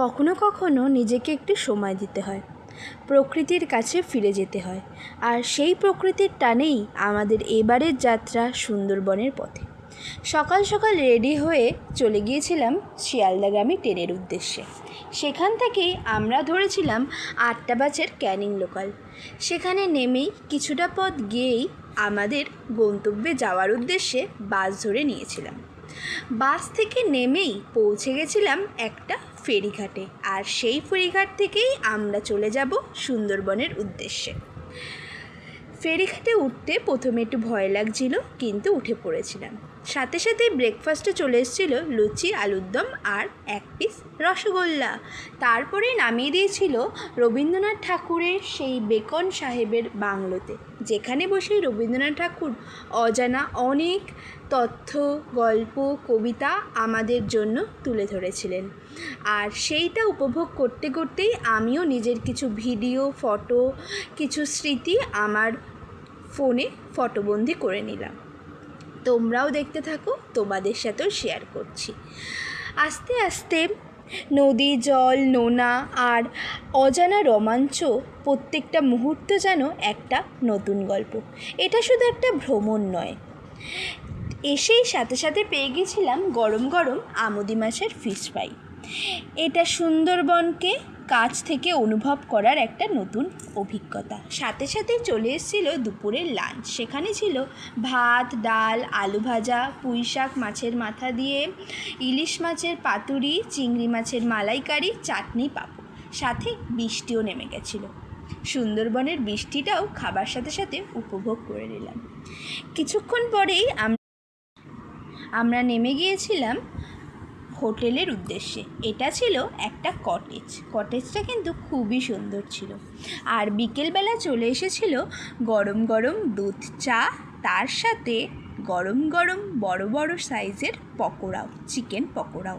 কখনো কখনো নিজেকে একটু সময় দিতে হয়, প্রকৃতির কাছে ফিরে যেতে হয়। আর সেই প্রকৃতির টানেই আমাদের এবারের যাত্রা সুন্দরবনের পথে। সকাল সকাল রেডি হয়ে চলে গিয়েছিলাম শিয়ালদাগামী ট্রেনের উদ্দেশ্যে। সেখান থেকেই আমরা ধরেছিলাম 8টা বাজের ক্যানিং লোকাল। সেখানে নেমেই কিছুটা পথ গিয়েই আমাদের গন্তব্যে যাওয়ার উদ্দেশ্যে বাস ধরে নিয়েছিলাম। বাস থেকে নেমেই পৌঁছে গেছিলাম একটা ফেরিঘাটে, আর সেই ফেরিঘাট থেকেই আমরা চলে যাব সুন্দরবনের উদ্দেশ্যে। ফেরিঘাটে উঠতে প্রথমে একটু ভয় লাগছিল, কিন্তু উঠে পড়েছিলাম। সাথে সাথেই ব্রেকফাস্টে চলে এসেছিলো লুচি, আলুর দম আর 1 পিস রসগোল্লা। তারপরে নামিয়ে দিয়েছিল রবীন্দ্রনাথ ঠাকুরের সেই বেকন সাহেবের বাংলোতে, যেখানে বসেই রবীন্দ্রনাথ ঠাকুর অজানা অনেক তথ্য, গল্প, কবিতা আমাদের জন্য তুলে ধরেছিলেন। আর সেইটা উপভোগ করতে করতেই আমিও নিজের কিছু ভিডিও, ফটো, কিছু স্মৃতি আমার ফোনে ফটোবন্দি করে নিলাম। তোমরাও দেখতে থাকো, তোমাদের সাথেও শেয়ার করছি। আস্তে আস্তে নদী, জল, নোনা আর অজানা রোমাঞ্চ, প্রত্যেকটা মুহূর্ত যেন একটা নতুন গল্প। এটা শুধু একটা ভ্রমণ নয়। এসেই সাথে সাথে পেয়ে গেছিলাম গরম গরম আমুদি মাছের ফিশ ফ্রাই। এটা সুন্দরবনকে কাছ থেকে অনুভব করার একটা নতুন অভিজ্ঞতা। সাথে সাথেই চলে এসেছিল দুপুরের লাঞ্চ। সেখানে ছিল ভাত, ডাল, আলু ভাজা, পুঁই শাক মাছের মাথা দিয়ে, ইলিশ মাছের পাতুরি, চিংড়ি মাছের মালাইকারি, চাটনি, পাঁপড়। সাথে বৃষ্টিও নেমে গেছিলো। সুন্দরবনের বৃষ্টিটাও খাবার সাথে সাথে উপভোগ করে নিলাম। কিছুক্ষণ পরেই আমরা নেমে গিয়েছিলাম হোটেলের উদ্দেশ্যে। এটা ছিল একটা কটেজ। কটেজটা কিন্তু খুবই সুন্দর ছিল। আর বিকেলবেলা চলে এসেছিল গরম গরম দুধ চা, তার সাথে গরম গরম বড় বড় সাইজের পকোড়াও, চিকেন পকোড়াও।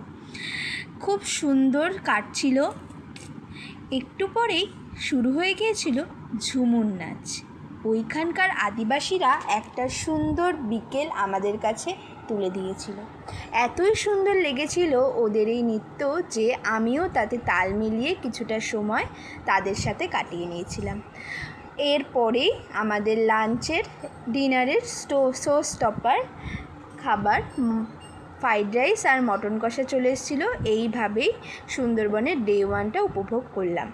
খুব সুন্দর কাটছিল। একটু পরেই শুরু হয়ে গিয়েছিল ঝুমুর নাচ। ওইখানকার আদিবাসীরা একটা সুন্দর বিকেল আমাদের কাছে তুলে দিয়েছিল। এতই সুন্দর লেগেছিল ওদের এই নৃত্য যে আমিও তাতে তাল মিলিয়ে কিছুটা সময় তাদের সাথে কাটিয়ে নিয়েছিলাম। এরপরেই আমাদের লাঞ্চের, ডিনারের শো স্টপার খাবার ফ্রাইড রাইস আর মটন কষা চলে এসেছিলো। এইভাবেই সুন্দরবনের ডে 1টা উপভোগ করলাম।